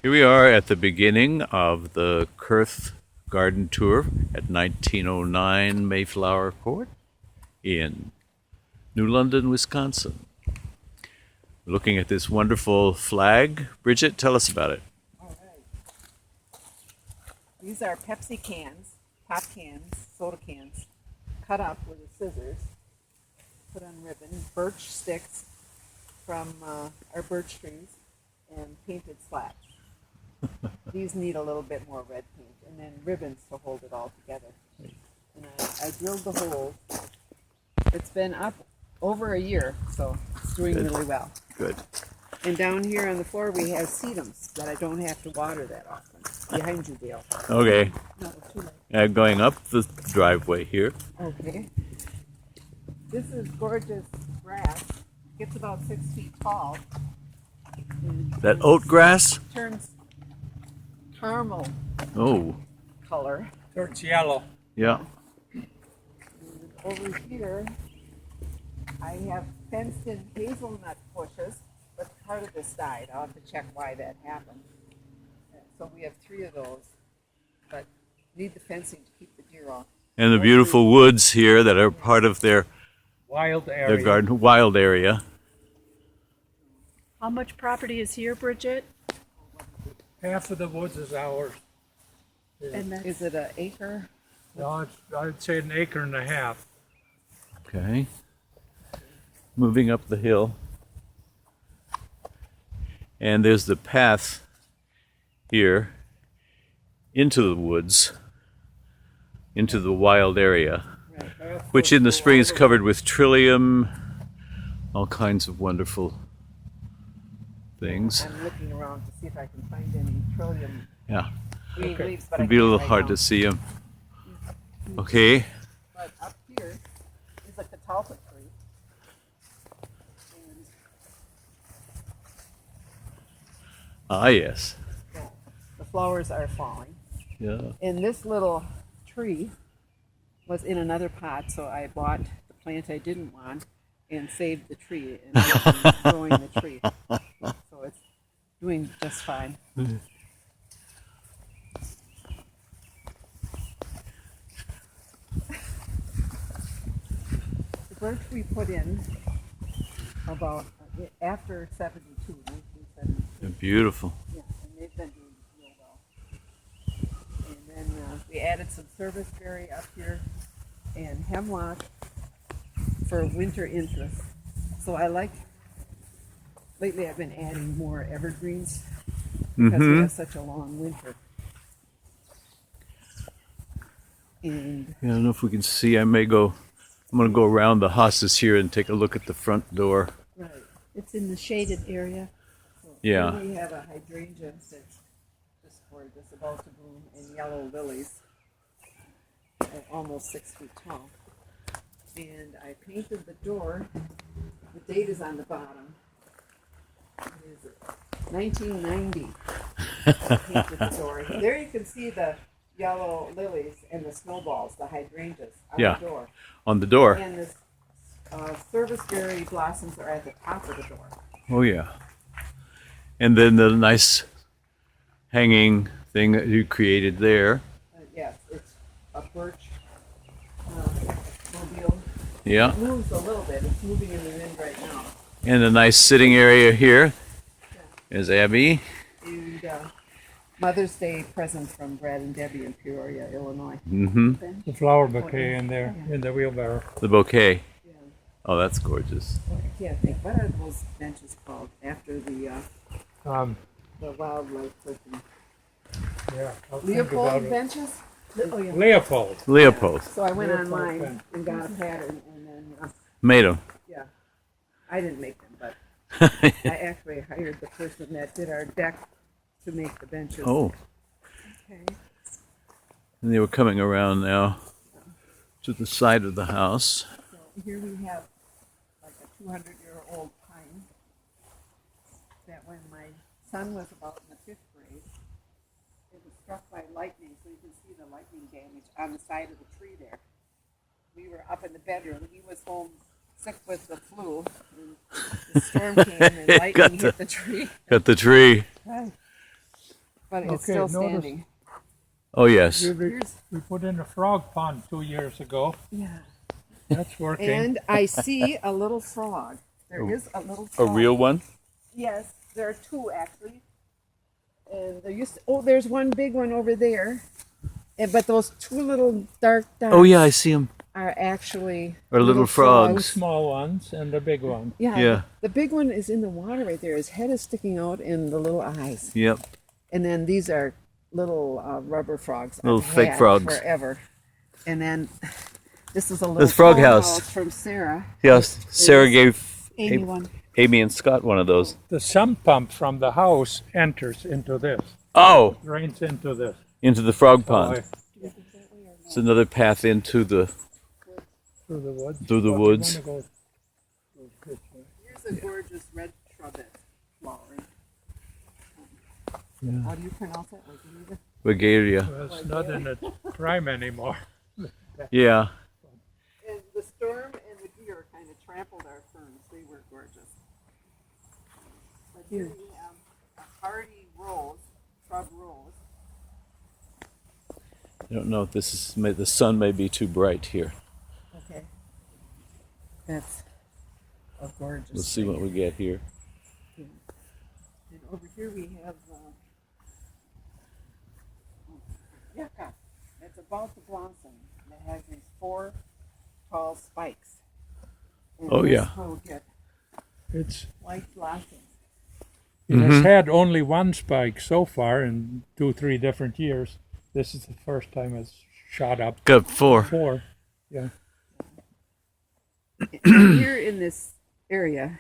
Here we are at the beginning of the Kurth garden tour at 1909 Mayflower Court in New London, Wisconsin. Looking at this wonderful flag. Bridget, tell us about it. All right. These are Pepsi cans, pop cans, soda cans, cut up with a scissors, put on ribbon, birch sticks from our birch trees, and painted slats. These need a little bit more red paint, and then ribbons to hold it all together. And I drilled the holes. It's been up over a year, so it's doing Good. really well. Good. And down here on the floor we have sedums that I don't have to water that often. Behind you, Dale. Okay, No, too late. going up the driveway here. Okay. This is gorgeous grass. Gets about 6 feet tall. And That oat grass? turns caramel Oh, color. Turns yellow. yeah. And over here, I have fenced-in hazelnut bushes, but part of this died. I'll have to check why that happened. So we have 3 of those, but need the fencing to keep the deer off. And the beautiful woods here that are part of their Wild area. garden, wild area. How much property is here, Bridget? Half of the woods is ours. And that's, Is it an acre? No, I'd say an acre and a half. Okay. Moving up the hill. And there's the path here into the woods, into the wild area, Right. which in the spring is covered with trillium, all kinds of wonderful things. I'm looking around to see if I can find any trillium Yeah, green Okay. leaves, but I it'd be a can't little right hard now. to see them. Okay, But up here is a catalpa tree. And yes. the flowers are falling. Yeah. And this little tree was in another pot, so I bought the plant I didn't want and saved the tree and I'm growing the tree. So it's doing just fine. The birch we put in about after 72, 1972. They're beautiful. Yeah, and they've been doing real well. And then we added some serviceberry up here and hemlock for winter interest. So lately I've been adding more evergreens because we have such a long winter. And I don't know if we can see. I'm going to go around the hosses here and take a look at the front door. right, it's in the shaded area. so Yeah. here we have a hydrangea that's just gorgeous, about to bloom, and yellow lilies, almost 6 feet tall. And I painted the door. The date is on the bottom. It is 1990. I painted the door. There you can see the yellow lilies and the snowballs, the hydrangeas on Yeah. the door. On the door. And the serviceberry blossoms are at the top of the door. Oh, yeah. And then the nice hanging thing that you created there. Yes, it's a birch mobile. Yeah. It moves a little bit. It's moving in the wind right now. And a nice sitting area here is Abby. And Mother's Day present from Brad and Debbie in Peoria, Illinois. Mm-hmm. The flower bouquet in there, in the wheelbarrow. The bouquet. Yeah. Oh, that's gorgeous. I can't think. What are those benches called after the Um, wildlife person? yeah. I'll think about Leopold it. benches? Oh, yeah. Leopold. Leopold. So I went Leopold online bench. and got a pattern, and then Made them. yeah, I didn't make them, but I actually hired the person that did our deck to make the benches. Oh, Okay. and they were coming around now to the side of the house. So here we have like a 200-year-old pine that when my son was about in the 5th grade, it was struck by lightning, so you can see the lightning damage on the side of the tree there. We were up in the bedroom. He was home sick with the flu. And the storm came and lightning hit the tree. Got the tree. Right. but it's Okay, still notice- standing. Oh, yes. We put in a frog pond 2 years ago. Yeah. That's working. And I see a little frog. There is a little A frog. real one? Yes, there are two actually. And there used to, there's one big one over there. But those two little dark dots Oh, yeah, I see them. are actually Or little Two frogs. small ones and a big one. Yeah. Yeah. The big one is in the water right there. His head is sticking out and the little eyes. Yep. And then these are little rubber frogs. Little I've fake had frogs. Forever. And then this is a little frog phone house. from Sarah. Yes, Sarah gave Amy one. Amy and Scott one of those. The sump pump from the house enters into this, Oh, drains into this. into the frog So pond. It's another path into the. through the woods. Through the But you woods. wanna go this way. Here's a gorgeous red shrubet flowering. Yeah. How do you pronounce it? Like, Bulgaria. Well, it's not in its prime anymore. Yeah. and the storm and the deer kind of trampled our ferns. They were gorgeous. But here we have a hardy rose, shrub rose. I don't know if this is. The sun may be too bright here. Okay. That's a gorgeous. Let's see what we get here. And over here we have yucca. It's about to blossom. It has these 4 tall spikes. And Oh, this yeah. will get It's white blossoms. It has had only one spike so far in 2-3 different years. This is the first time it's shot up Got 4. 4. Yeah. Here in this area,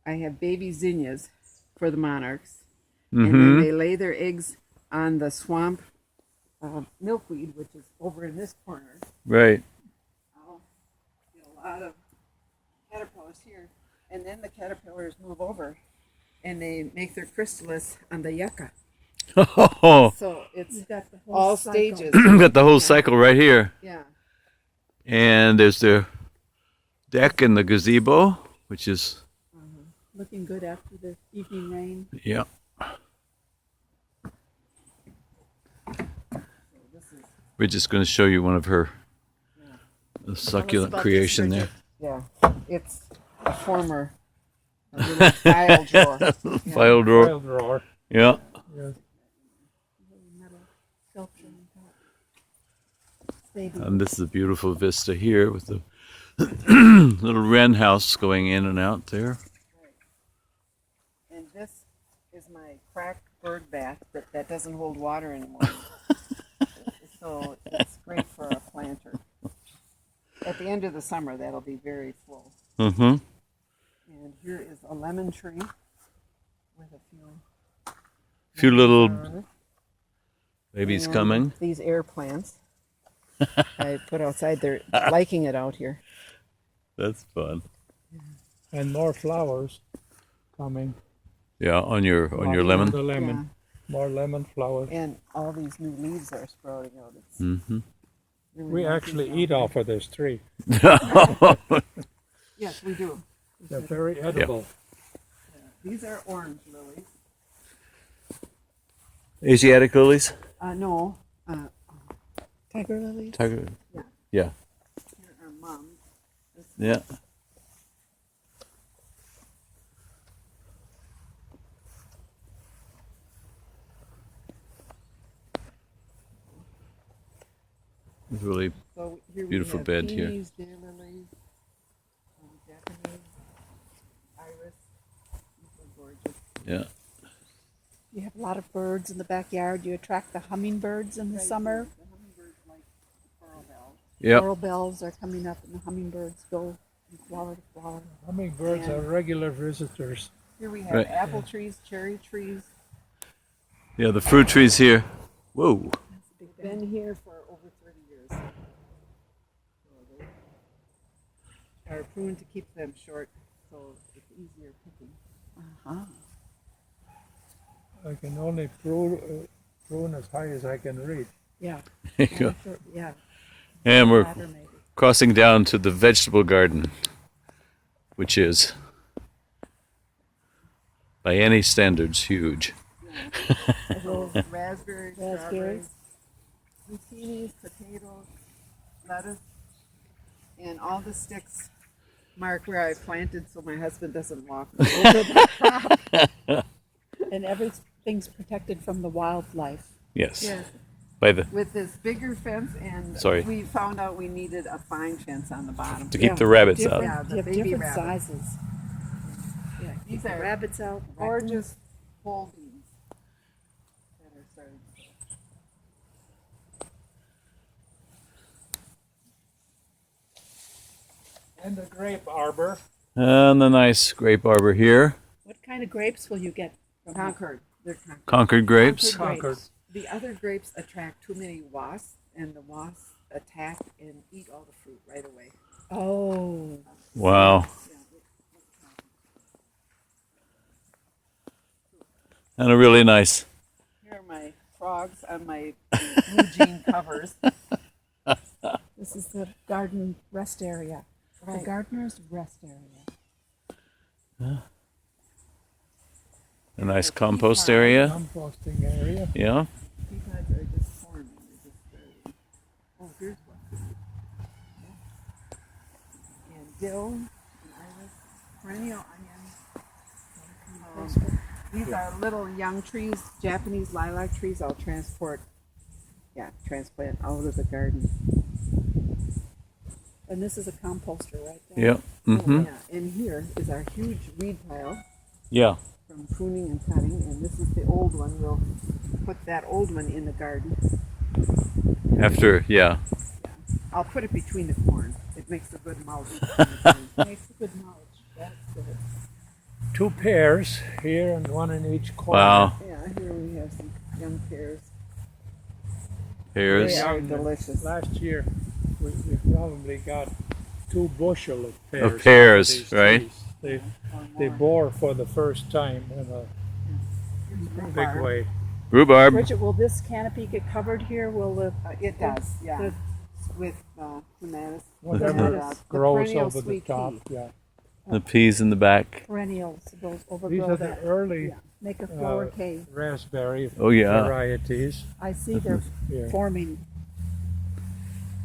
I have baby zinnias for the monarchs. And then they lay their eggs on the swamp milkweed, which is over in this corner. Right. I'll get a lot of caterpillars here. And then the caterpillars move over and they make their chrysalis on the yucca. Oh, So it's Got the whole all cycle. stages. got the whole cycle right here. Yeah. And there's their deck and the gazebo, which is, Looking good after the evening rain. yeah. We're just going to show you one of her succulent about this, creation there. Yeah. It's a former little file drawer. File drawer. File drawer. Yeah. Yeah. Metal sculpture on top. Baby. And this is a beautiful vista here with the little wren house going in and out there. And this is my cracked bird bath that doesn't hold water anymore. So it's great for a planter. At the end of the summer, that'll be very full. Mm-hmm. And here is a lemon tree with a Few little few babies and coming. These air plants I put outside. They're liking it out here. That's fun. And more flowers coming. Yeah, on your The lemon. lemon. More lemon flowers. And all these new leaves are sprouting out. It's Mm-hmm. really We nice actually out eat there. off of this tree. Yes, we do. They're very edible. These are orange lilies. Asiatic lilies. No, Tiger lilies. Tiger. Yeah. Yeah. here are mums. Yeah. It's really So here Beautiful we have bed here. peonies, daylilies, Japanese iris. These are gorgeous. yeah. You have a lot of birds in the backyard. You attract the hummingbirds in the summer. The hummingbirds like the coral bell. Yeah. Coral bells are coming up, and the hummingbirds go from flower to flower. Hummingbirds are regular visitors. Here we have Right. apple trees, cherry trees. Yeah. The fruit trees here. Whoa. Been here for over 30 years. So they are pruned to keep them short, so it's easier picking. Uh-huh. I can only prune as high as I can reach. Yeah. There you go. Yeah. And we're Ladder maybe. crossing down to the vegetable garden, which is, by any standards, huge. So raspberries, Raspberries. strawberries, zucchinis, potatoes, lettuce, and all the sticks mark where I planted so my husband doesn't walk over the crop. And everything's protected from the wildlife. Yes. Yes, By the with this bigger fence, and Sorry. we found out we needed a fine fence on the bottom. to keep the rabbits different, out. Yeah, the you have baby different rabbits. sizes. Yeah, keep These the are rabbits out. gorgeous whole beans that are starting to grow. And the grape arbor. And the nice grape arbor here. What kind of grapes will you get from here? Concord. They're Concord. Concord grapes. Concord. The other grapes attract too many wasps, and the wasps attack and eat all the fruit right away. Oh, Wow. And a really nice. Here are my frogs on my blue jean covers. this is the garden rest area. The Right. gardener's rest area. A nice compost area. Composting area. Yeah. Pea pods are just forming. They're just starting. Oh, here's one. And dill, and iris, perennial onions. These are little young trees, Japanese lilac trees. I'll transplant out of the garden. And this is a composter right there. Yeah. Mm-hmm. Yeah, and here is our huge weed pile Yeah. from pruning and cutting, and this is the old one. We'll put that old one in the garden. After, yeah. I'll put it between the corn. It makes a good mulch. Makes a good mulch. That's good. 2 pears here and 1 in each corner. Wow. Yeah, here we have some young pears. Pears. They are Young. delicious. Last year we probably got 2 bushel of pears. Of pears, out these right? trees. They bore for the first time in a big way. Rhubarb. Bridget, will this canopy get covered here? Will the It does, yeah. the With clematis. Whatever And, the grows perennial over the sweet top. pea. Yeah. The peas in the back. perennials will These overgrow are the that? early Yeah. Make a flower cave. raspberry Oh, yeah. varieties. I see they're Here. forming.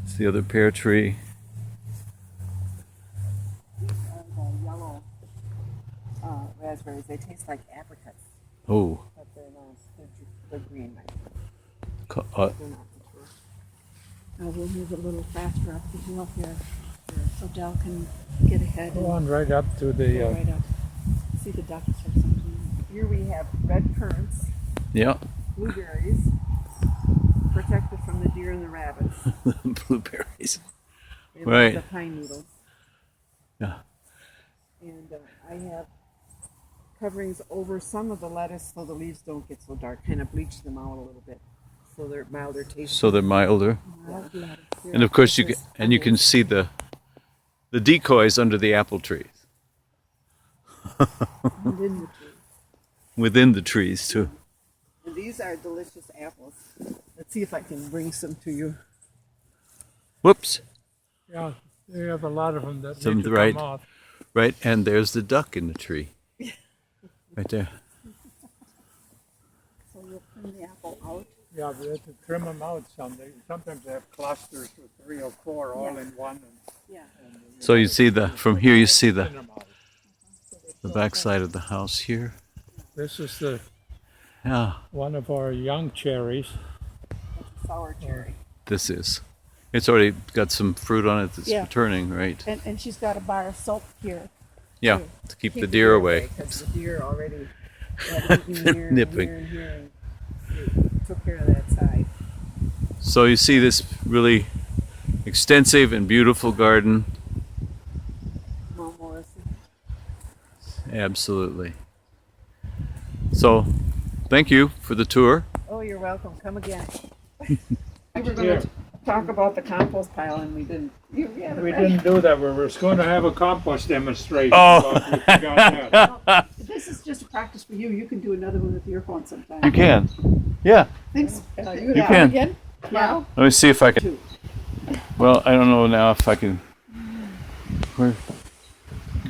It's the other pear tree. These are the yellow raspberries. They taste like apricots, Oh. but they're not. They're green. I think. Co- They're not mature. We'll move a little faster up the hill here so Del can get ahead Go and on right up to go the right up. See the ducks or something. Here we have red currants, Yeah. blueberries, protected from the deer and the rabbits. Blueberries. They Right. love the pine needles. Yeah. And I have coverings over some of the lettuce so the leaves don't get so dark. Kind of bleach them out a little bit so they're milder tasting. So they're milder. Mild lettuce. Here, And of course you this can, is and you can see the decoys under the apple trees. Within the tree. Within the trees too. And these are delicious apples. Let's see if I can bring some to you. Whoops. yeah. They have a lot of them that Some need to right. come off. Right, and there's the duck in the tree. Right there. So you'll trim the apple out. Yeah, we have to trim them out some. Sometimes they have clusters with 3 or 4 all in one. Yeah. So you see from here you see Thin them out. the backside of the house here. This is the Yeah, one of our young cherries. That's a sour cherry. this is. It's already got some fruit on it that's Yeah. turning, right? And she's got a bar of soap here. Yeah, to keep the deer away. Because the deer already had eaten here and Nipping. here and here. And we took care of that side. So you see this really extensive and beautiful garden. Mount Morrison. Absolutely. So, thank you for the tour. Oh, you're welcome. Come again. We were going Here. to talk about the compost pile and we didn't. We didn't do that. We were going to have a compost demonstration. Oh. but we forgot that. This is just a practice for you. You can do another one with your phone sometime. You can. Yeah, Thanks. you can. Again? Yeah. Let me see if I can. Well, I don't know now if I can. Where?